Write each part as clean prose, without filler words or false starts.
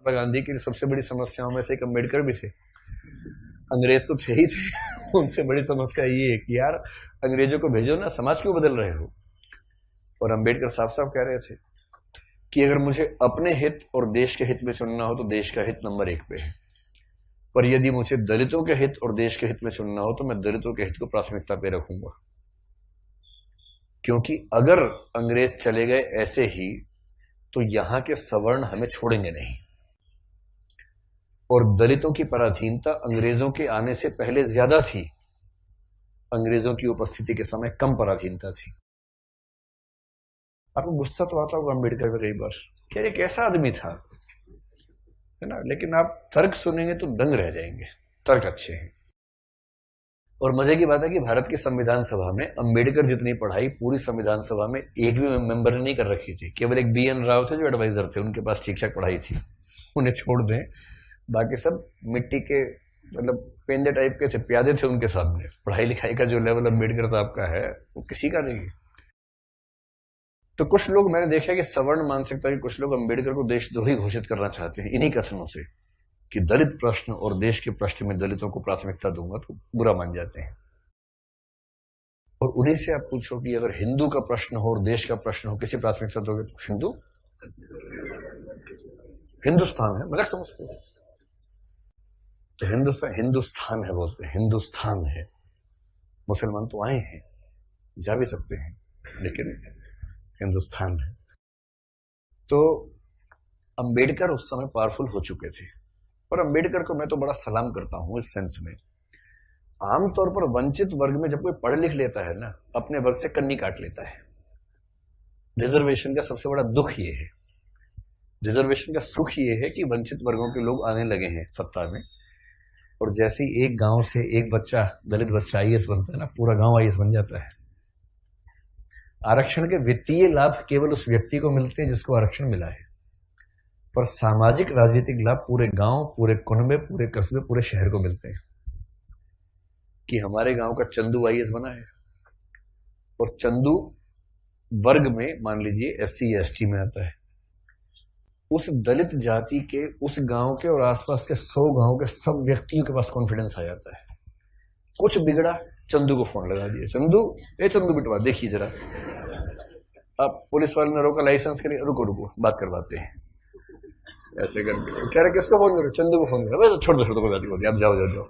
महात्मा गांधी की सबसे बड़ी समस्याओं में से एक अम्बेडकर भी थे। अंग्रेज तो थे ही थे, उनसे बड़ी समस्या ये है कि यार अंग्रेजों को भेजो ना, समाज क्यों बदल रहे हो। और अम्बेडकर साफ साफ कह रहे थे कि अगर मुझे अपने हित और देश के हित में चुनना हो तो देश का हित नंबर 1 पे है, पर यदि मुझे दलितों के हित और देश के हित में चुनना हो तो मैं दलितों के हित को प्राथमिकता पे रखूंगा। क्योंकि अगर अंग्रेज चले गए ऐसे ही तो यहां के सवर्ण हमें छोड़ेंगे नहीं, और दलितों की पराधीनता अंग्रेजों के आने से पहले ज्यादा थी, अंग्रेजों की उपस्थिति के समय कम पराधीनता थी। आपको गुस्सा तो आता होगा अम्बेडकर पे कई बार, क्या ये कैसा आदमी था, है ना, लेकिन आप तर्क सुनेंगे तो दंग रह जाएंगे, तर्क अच्छे हैं। और मजे की बात है कि भारत की संविधान सभा में अंबेडकर जितनी पढ़ाई पूरी संविधान सभा में एक भी मेंबर ने नहीं कर रखी थी। केवल एक BN राव थे जो एडवाइजर थे, उनके पास ठीक ठाक पढ़ाई थी, उन्हें छोड़ दें, बाकी सब मिट्टी के मतलब पेंदे टाइप के थे, प्यादे थे उनके सामने। पढ़ाई लिखाई का जो लेवल अम्बेडकर साहब का है वो किसी का नहीं है। तो कुछ लोग, मैंने देखा कि सवर्ण मानसिकता के कुछ लोग अम्बेडकर को देशद्रोही घोषित करना चाहते हैं इन्हीं कथनों से कि दलित प्रश्न और देश के प्रश्न में दलितों को प्राथमिकता दूंगा तो बुरा मान जाते हैं। और उन्हीं से आप पूछो कि अगर हिंदू का प्रश्न हो और देश का प्रश्न हो, किसी प्राथमिकता दोगे? तो हिंदू, हिंदुस्तान है, मगर समझते हो तो हिंदुस्तान है बोलते हैं, हिंदुस्तान है। मुसलमान तो आए हैं, जा भी सकते हैं, लेकिन हिंदुस्तान है। तो अंबेडकर उस समय पावरफुल हो चुके थे, और अंबेडकर को मैं तो बड़ा सलाम करता हूं इस सेंस में। आमतौर पर वंचित वर्ग में जब कोई पढ़ लिख लेता है ना, अपने वर्ग से कन्नी काट लेता है। रिजर्वेशन का सबसे बड़ा दुख ये है, रिजर्वेशन का सुख ये है कि वंचित वर्गों के लोग आने लगे हैं सत्ता में, और जैसे ही एक गांव से एक बच्चा, दलित बच्चा IAS बनता है ना, पूरा गांव IAS बन जाता है। आरक्षण के वित्तीय लाभ केवल उस व्यक्ति को मिलते हैं जिसको आरक्षण मिला है, पर सामाजिक राजनीतिक लाभ पूरे गांव, पूरे कुनबे, पूरे कस्बे, पूरे शहर को मिलते हैं। कि हमारे गांव का चंदू IAS बना है, और चंदू वर्ग में मान लीजिए SC ST में आता है, उस दलित जाति के, उस गांव के और आसपास के 100 गांव के सब व्यक्तियों के पास कॉन्फिडेंस आ जाता है। कुछ बिगड़ा, चंदू को फोन लगा दिया, चंदू बिटवा देखिए जरा। अब पुलिस वाले ने रोका, लाइसेंस के लिए, रुको बात करवाते हैं, ऐसे करके कह रहे किसको फोन करो? चंदू को फोन करो। छोड़ दो कोई बात नहीं, आप जाओ,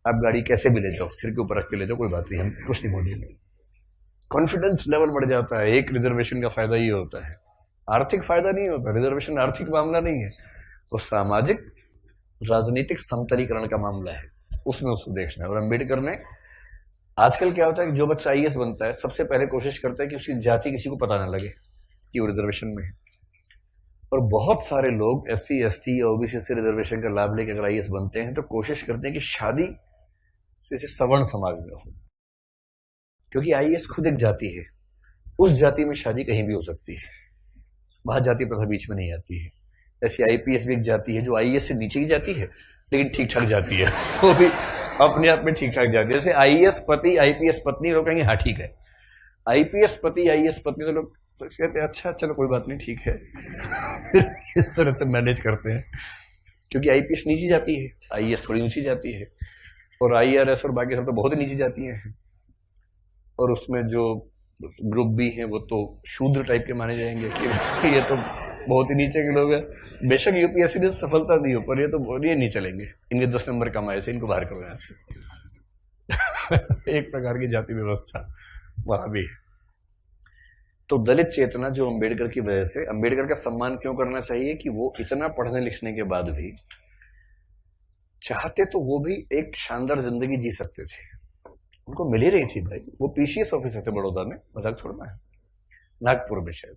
आप गाड़ी कैसे भी ले जाओ, सिर के ऊपर रख के ले जाओ, कोई बात नहीं, हम कुछ नहीं बोलेंगे। कॉन्फिडेंस लेवल बढ़ जाता है। एक रिजर्वेशन का फायदा ये होता है, आर्थिक फायदा नहीं होता। रिजर्वेशन आर्थिक मामला नहीं है, वो सामाजिक राजनीतिक समतलीकरण का मामला है, उसमें उसको देखना है। और अम्बेडकर ने, आजकल क्या होता है कि जो बच्चा IAS बनता है सबसे पहले कोशिश करता है कि उसकी जाति किसी को पता ना लगे कि वो रिजर्वेशन में है। और बहुत सारे लोग SC ST या OBC से रिजर्वेशन का लाभ लेकर अगर IAS बनते हैं तो कोशिश करते हैं कि शादी से सवर्ण समाज में हो, क्योंकि IAS खुद एक जाति है, उस जाति में शादी कहीं भी हो सकती है, वहां जाति प्रथा बीच में नहीं आती है। ऐसे IPS भी एक जाति है जो IAS से नीचे की जाती है, लेकिन ठीक ठाक जाती है, वो भी अपने आप में ठीक ठाक जाती है। जैसे IAS पति IPS पत्नी, लोग कहेंगे हाँ ठीक है, IPS पति IAS पत्नी, तो लोग कहते हैं अच्छा चलो कोई बात नहीं ठीक है इस तरह से मैनेज करते हैं, क्योंकि IPS नीची जाती है, IAS थोड़ी ऊंची जाती है, और IRS और बाकी सब तो बहुत ही नीची जाती हैं। और उसमें जो ग्रुप भी हैं वो तो शूद्र टाइप के माने जाएंगे कि ये तो बहुत ही नीचे के लोग हैं। बेशक UPSC ने सफलता दी हो, पर ये तो ये नहीं चलेंगे, इनके 10 नंबर कम आए से इनको बाहर करो यहाँ से एक प्रकार की जाति व्यवस्था वहां भी है। तो दलित चेतना जो अम्बेडकर की वजह से, अम्बेडकर का सम्मान क्यों करना चाहिए कि वो इतना पढ़ने लिखने के बाद भी चाहते तो वो भी एक शानदार जिंदगी जी सकते थे, उनको मिल ही रही थी भाई। वो PCS ऑफिसर थे बड़ौदा में, मजाक छोड़ना है, नागपुर में शायद।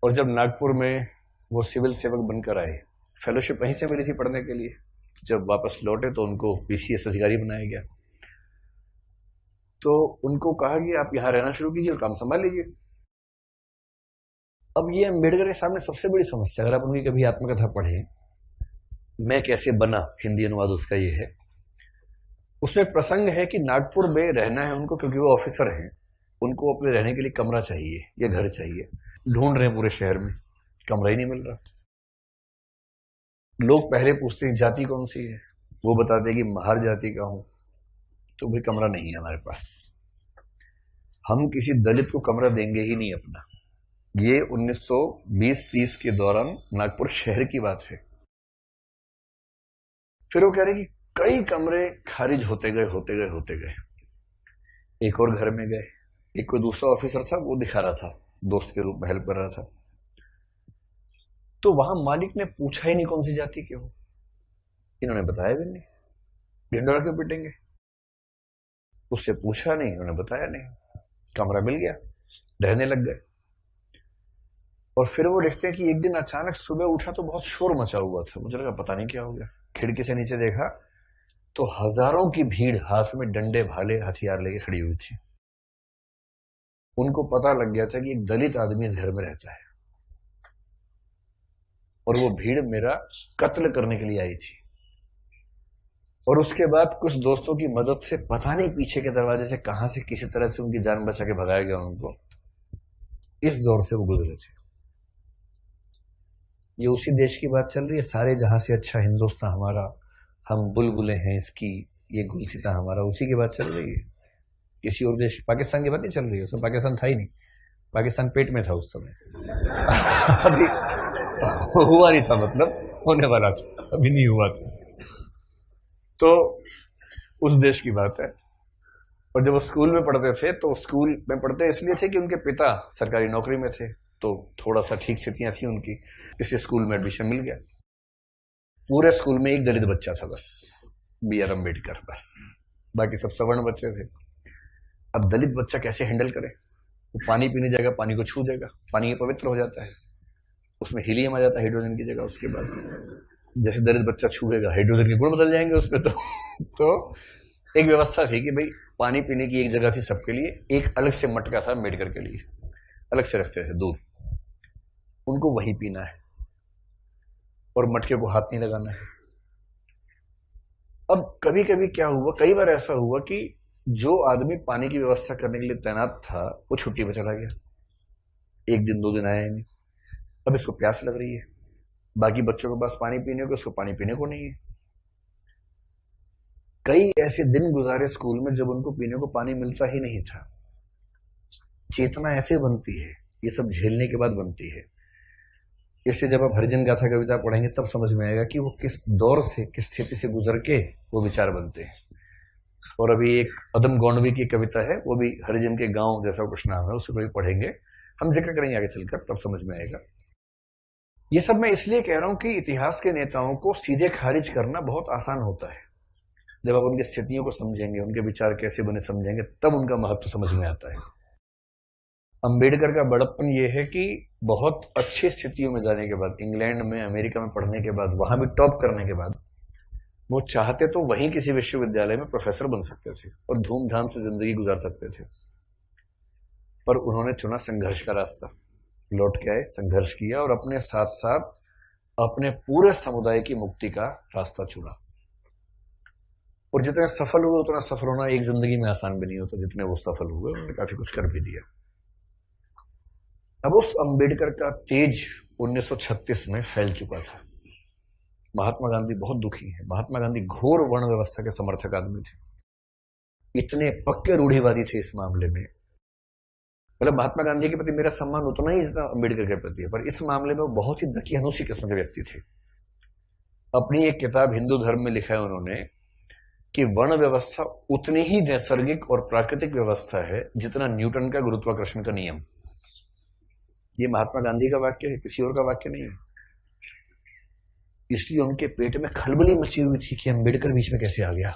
और जब नागपुर में वो सिविल सेवक बनकर आए, फेलोशिप वहीं से मिली थी पढ़ने के लिए, जब वापस लौटे तो उनको PCS अधिकारी बनाया गया। तो उनको कहा कि आप यहां रहना शुरू कीजिए और काम संभाल लीजिए। अब ये अम्बेडकर के सामने सबसे बड़ी समस्या, अगर आप उनकी कभी आत्मकथा पढ़ें, मैं कैसे बना, हिंदी अनुवाद उसका ये है, उसमें प्रसंग है कि नागपुर में रहना है उनको, क्योंकि वो ऑफिसर हैं, उनको अपने रहने के लिए कमरा चाहिए या घर चाहिए। ढूंढ रहे हैं पूरे शहर में, कमरा ही नहीं मिल रहा। लोग पहले पूछते हैं जाति कौन सी है, वो बताते हैं कि महार जाति का हूं, तो भाई कमरा नहीं है हमारे पास, हम किसी दलित को कमरा देंगे ही नहीं अपना। ये 1920-30 के दौरान नागपुर शहर की बात है। फिर वो कह रहे कि कई कमरे खारिज होते गए। एक और घर में गए, एक कोई दूसरा ऑफिसर था, वो दिखा रहा था, दोस्त के रूप में हेल्प कर रहा था। तो वहां मालिक ने पूछा ही नहीं कौन सी जाति के हो, इन्होंने बताया भी नहीं, ढिंडोरा क्यों पिटेंगे, उससे पूछा नहीं, उन्होंने बताया नहीं, कमरा मिल गया, रहने लग गए। और फिर वो देखते हैं कि एक दिन अचानक सुबह उठा तो बहुत शोर मचा हुआ था, मुझे लगा पता नहीं क्या हो गया, खिड़की से नीचे देखा तो हजारों की भीड़ हाथ में डंडे भाले हथियार लेके खड़ी हुई थी। उनको पता लग गया था कि एक दलित आदमी इस घर में रहता है और वो भीड़ मेरा कत्ल करने के लिए आई थी। और उसके बाद कुछ दोस्तों की मदद से पता नहीं पीछे के दरवाजे से कहां से किसी तरह से उनकी जान बचा के भगाया गया उनको। इस दौर से वो गुजरे थे। ये उसी देश की बात चल रही है, सारे जहां से अच्छा हिंदुस्तान हमारा, हम बुलबुलें हैं इसकी, ये गुलसिता हमारा, उसी की बात चल रही है। किसी और देश, पाकिस्तान की बात नहीं चल रही है, उसमें पाकिस्तान था ही नहीं, पाकिस्तान पेट में था उस समय अभी हुआ नहीं था, मतलब होने वाला था, अभी नहीं हुआ था। तो उस देश की बात है। और जब वो स्कूल में पढ़ते थे तो स्कूल में पढ़ते इसलिए थे कि उनके पिता सरकारी नौकरी में थे, तो थोड़ा सा ठीक स्थितियां थी उनकी, इसलिए स्कूल में एडमिशन मिल गया। पूरे स्कूल में एक दलित बच्चा था बस, BR अम्बेडकर, बस, बाकी सब सवर्ण बच्चे थे। अब दलित बच्चा कैसे हैंडल करे, वो पानी पीने जाएगा, पानी को छू देगा, पानी पवित्र हो जाता है, उसमें हीलियम आ जाता है हाइड्रोजन की जगह। उसके बाद जैसे दलित बच्चा छूएगा हाइड्रोजन के गुण बदल जाएंगे उस पर। तो एक व्यवस्था थी कि भाई पानी पीने की एक जगह थी सबके लिए, एक अलग से मटका था अम्बेडकर के लिए, अलग से रखते थे दूर, उनको वही पीना है और मटके को हाथ नहीं लगाना है। अब कभी कभी क्या हुआ, कई बार ऐसा हुआ कि जो आदमी पानी की व्यवस्था करने के लिए तैनात था वो छुट्टी पर चला गया, एक दिन 2 दिन आया ही नहीं। अब इसको प्यास लग रही है, बाकी बच्चों के पास पानी पीने को, इसको पानी पीने को नहीं है। कई ऐसे दिन गुजारे स्कूल में जब उनको पीने को पानी मिलता ही नहीं था। चेतना ऐसे बनती है, ये सब झेलने के बाद बनती है। इससे जब आप हरिजन गाथा कविता पढ़ेंगे तब समझ में आएगा कि वो किस दौर से, किस स्थिति से गुजर के वो विचार बनते हैं। और अभी एक अदम गौंडवी की कविता है, वो भी हरिजन के गांव जैसा कुछ नाम है, उसको भी पढ़ेंगे, हम जिक्र करेंगे आगे चलकर, तब समझ में आएगा। ये सब मैं इसलिए कह रहा हूं कि इतिहास के नेताओं को सीधे खारिज करना बहुत आसान होता है। जब आप उनकी स्थितियों को समझेंगे, उनके विचार कैसे बने समझेंगे, तब उनका महत्व समझ में आता है। अंबेडकर का बड़प्पन यह है कि बहुत अच्छी स्थितियों में जाने के बाद, इंग्लैंड में, अमेरिका में पढ़ने के बाद, वहां भी टॉप करने के बाद, वो चाहते तो वहीं किसी विश्वविद्यालय में प्रोफेसर बन सकते थे और धूमधाम से जिंदगी गुजार सकते थे, पर उन्होंने चुना संघर्ष का रास्ता। लौट के आए, संघर्ष किया और अपने साथ साथ अपने पूरे समुदाय की मुक्ति का रास्ता चुना। और जितने सफल हुए उतना सफल होना एक जिंदगी में आसान भी नहीं होता, जितने वो सफल हुए उन्होंने काफी कुछ कर भी दिया। अब उस अंबेडकर का तेज 1936 में फैल चुका था। महात्मा गांधी बहुत दुखी है। महात्मा गांधी घोर वर्ण व्यवस्था के समर्थक आदमी थे, इतने पक्के रूढ़िवादी थे इस मामले में। मतलब महात्मा गांधी के प्रति मेरा सम्मान उतना ही जितना अंबेडकर के प्रति है, पर इस मामले में वो बहुत ही दकियानूसी किस्म के व्यक्ति थे। अपनी एक किताब हिंदू धर्म में लिखा है उन्होंने कि वर्ण व्यवस्था उतनी ही नैसर्गिक और प्राकृतिक व्यवस्था है जितना न्यूटन का गुरुत्वाकर्षण का नियम। ये महात्मा गांधी का वाक्य है, किसी और का वाक्य नहीं है। इसलिए उनके पेट में खलबली मची हुई थी कि अंबेडकर बीच में कैसे आ गया।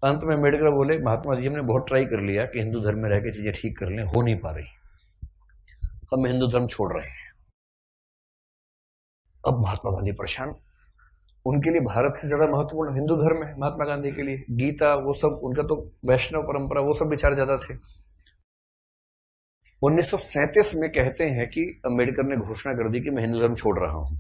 अंत में अम्बेडकर बोले, महात्मा जी हमने बहुत ट्राई कर लिया कि हिंदू धर्म में रह के चीजें ठीक कर लें, हो नहीं पा रही, हम हिंदू धर्म छोड़ रहे हैं। अब महात्मा गांधी परेशान, उनके लिए भारत से ज्यादा महत्वपूर्ण हिंदू धर्म है महात्मा गांधी के लिए, गीता वो सब, उनका तो वैष्णव परंपरा वो सब विचार ज्यादा थे। 1937 में कहते हैं कि अम्बेडकर ने घोषणा कर दी कि मैं हिंदू धर्म छोड़ रहा हूं।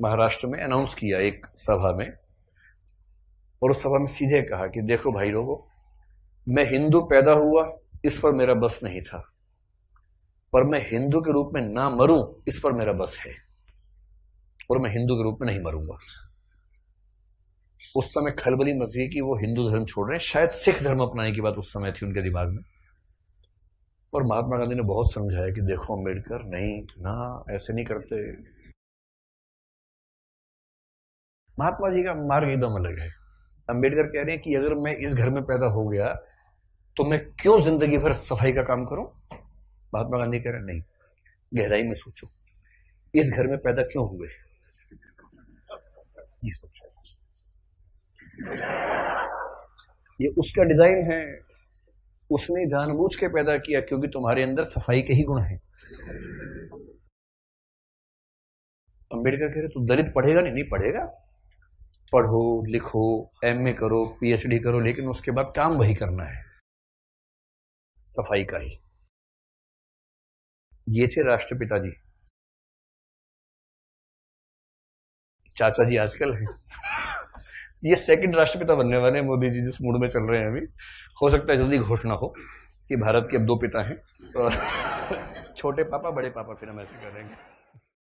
महाराष्ट्र में अनाउंस किया एक सभा में, और उस सभा में सीधे कहा कि देखो भाई लोगों, मैं हिंदू पैदा हुआ इस पर मेरा बस नहीं था, पर मैं हिंदू के रूप में ना मरूं इस पर मेरा बस है। और मैं हिंदू के रूप में नहीं मरूंगा। उस समय खलबली मची कि वो हिंदू धर्म छोड़ रहे हैं, शायद सिख धर्म अपनाने की बात उस समय थी उनके दिमाग में। और महात्मा गांधी ने बहुत समझाया कि देखो अम्बेडकर, नहीं ना, ऐसे नहीं करते। महात्मा जी का मार्ग एकदम अलग है। अम्बेडकर कह रहे हैं कि अगर मैं इस घर में पैदा हो गया तो मैं क्यों जिंदगी भर सफाई का काम करूं। महात्मा गांधी कह रहे हैं नहीं, गहराई में सोचो, इस घर में पैदा क्यों हुए, ये सोचो। ये उसका डिजाइन है, उसने जानबूझ के पैदा किया क्योंकि तुम्हारे अंदर सफाई के ही गुण हैं। अम्बेडकर कह रहे तू दलित पढ़ेगा नहीं, नहीं पढ़ेगा, पढ़ो लिखो, एमए करो, पीएचडी करो, लेकिन उसके बाद काम वही करना है, सफाई का ही। ये थे राष्ट्रपिता जी। चाचा जी आजकल है। ये सेकंड राष्ट्रपिता बनने वाले हैं मोदी जी, जिस मूड में चल रहे हैं अभी। हो सकता है जल्दी घोषणा हो कि भारत के अब 2 पिता हैं, और छोटे पापा बड़े पापा, फिर हम ऐसे करेंगे।